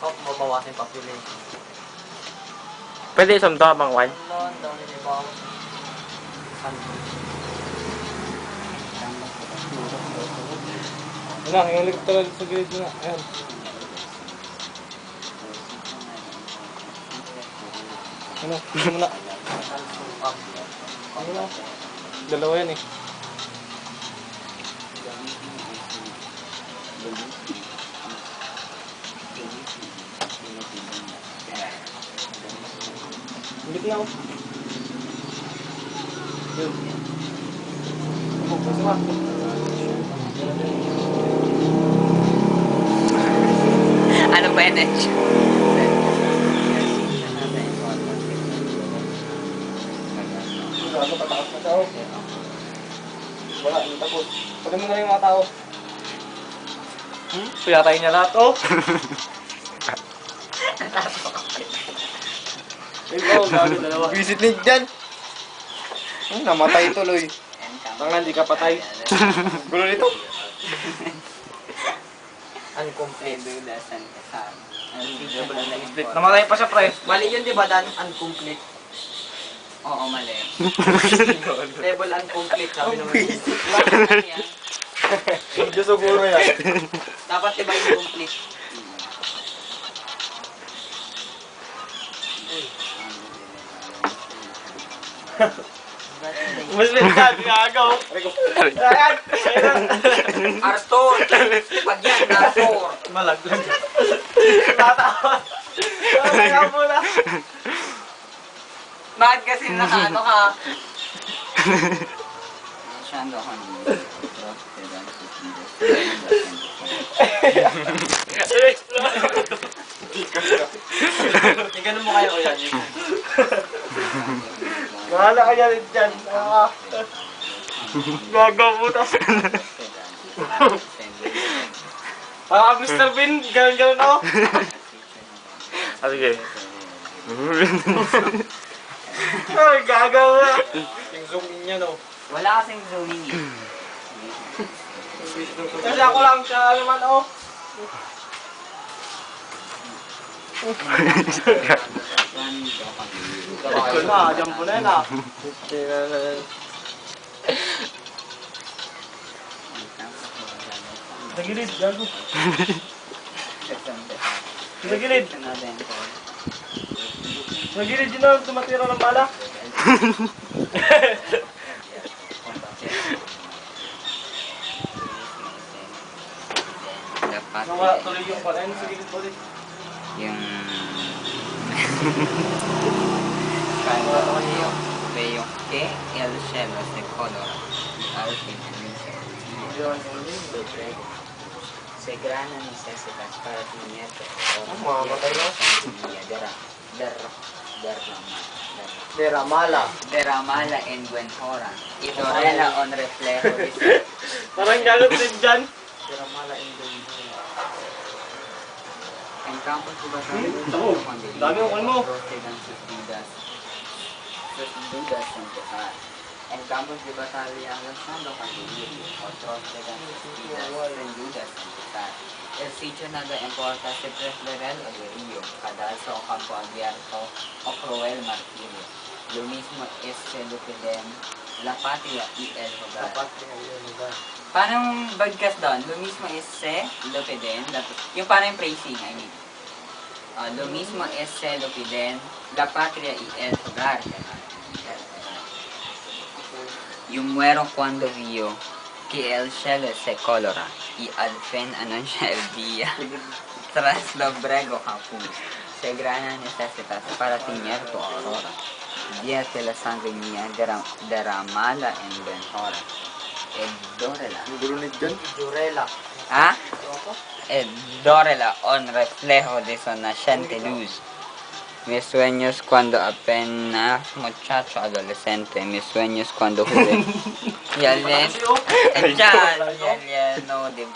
mabawasan yung population. Pwede isang bang one? Ang dami na ibawas. Anak, yung electoral sa gilid mo na. Ayan. Ano? Ano mo na? Ano na? Dalawa yan eh. Ulit na ako. Yun. Puso ka. Ano ba yun, Edge? Ano, patakas na tao. Wala, hindi tapos. Pagin mo na yung mga tao. Puyatay niya lahat, oh. Ikaw, gabi dalawa. Visit link dyan! Namatay tuloy. Tangan, di ka patay. Gulo nito. Uncomplete. Namatay pa siya, pre. Mali yun, di ba, Dan? Uncomplete. Oo, mali. Level uncomplete, sabi naman. Video siguro yan. Dapat diba incomplete? Muslim ka, ginagaw. Ayan! Arthur! Pag yan, Arthur! Malaglag. Tatawa. Kaya mo na. Bakit kasi nakaano ka? Masyado ako ganun mo kayo ko yan. Bahala ka yan dyan. Gagabutas. Mr. Bean, ganun-ganun ako. Sige. Ay, gagawa. Yung zoom in niya, no? Wala kasing zooming eh. Kasi ako lang siya, naman, oh. Ito na, dyan po na yan, ah. Sa gilid, gago. Sa gilid. Sa gilid, yun na, tumatira ng bala. Dapat Nawala tuloy yung pala. Ayun, sa gilid po din. yung Cantorio Veo que el cielo se colora al finalizar se grana necesitas para tu nieto Mamamatay na. derramala derramala en buen hora y dorela on reflejo dice Parang galot din dyan. derramala en buen hora en campos de batalla Dami yung ano mo. sus dudas empezar. En campos de batalla lanzando candelillos, otros llegan sus vidas sin dudas empezar. El sitio nada importa si prefiere o de río, cadalso o campo abierto o cruel martirio. Lo mismo es que lo que den la patria y el hogar. Parang bagkas doon, lo mismo es se, lo que den, yung parang phrasing, I mean. Lo mismo es se, lo que den, la patria y el hogar. Yo muero cuando vio que el cielo se colora y al fin anuncia el día. Tras lo brego capuz, se grana necesitas para tiñer tu aurora. Vierte la sangre mía derramala en Benjora. Edorela. Durela. ¿Ah? Edorela, un reflejo de su naciente luz. Mis sueños cuando apenas muchacho adolescente, mis sueños cuando jugué. Ya no de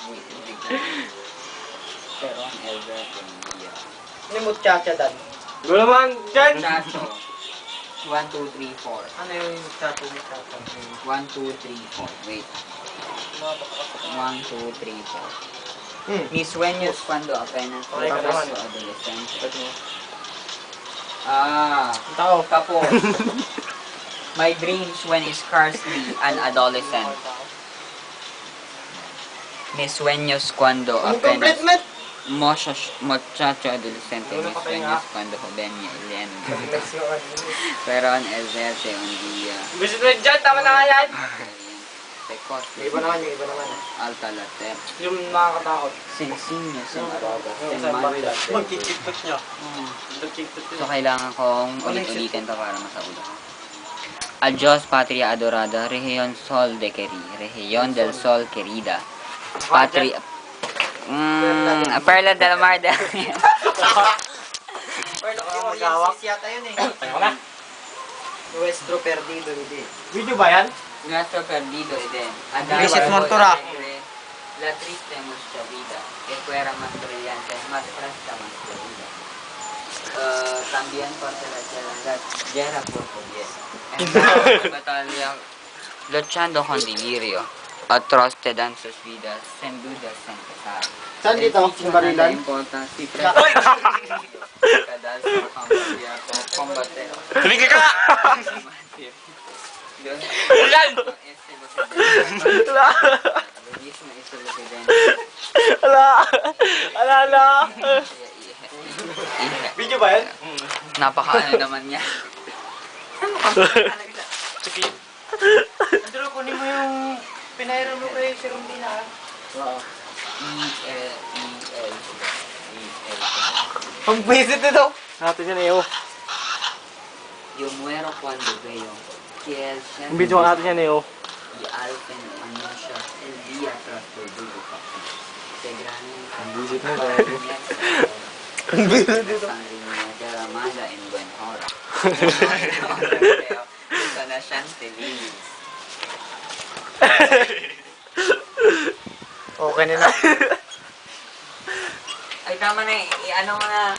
pero el verbo día. Ano yung muchacha dan? Gulo naman dyan. Muchacho. 1, 2, 3, 4. Ano yung muchacho? 1, 2, 3, 4. Wait. 1, 2, 3, 4. Mis sueños cuando apenas Okay ka naman. adolescente. mo. Tao. Tapos, my dreams when scarcely an adolescent. Mis sueños cuando apenas Complete, muchacho adolescente. Mis sueños cuando joven y alieno. Pero en el verte un día. Visit mo dyan, tama na nga yan. Pecos. Iba naman yung iba naman. Alta later. Yung nakakatakot. Sinsinyo sa araga. Magkikipot niya. So, kailangan kong ulit-ulitin to para masaula. Adios, patria adorada, región sol de región del sol querida. Patria... Perla del Mar de... Magawak yata yun eh. Ano na? Nuestro perdido, hindi. Video ba yan? Nuestro perdido eden. Visit Montura. La triste nuestra vida, que fuera más brillante, más fresca, más florida. También porque la guerra por poder. En la batalla, luchando con delirio, atroz te dan sus vidas, sin dudas, sin pesar. Saan dito? Yung barilan? Combater. Halika ka! Ilan? Ala! Ala, ala! Video ba yan? Napaka-ano naman niya. Andro, kunin mo yung pinairan mo kay si Romina. Oo. E-L. Ang visit ito. Natin yan eh, oh. Yo muero cuando veo que el cielo Ang video natin yan eh, oh. y alten anuncia el día tras el duro papel. Se granen Ang visit mo, Ang visit dito. Derramada en buen hora. Ito na siyang tilinis. Okay na na. Ay, tama na. I-ano mo na.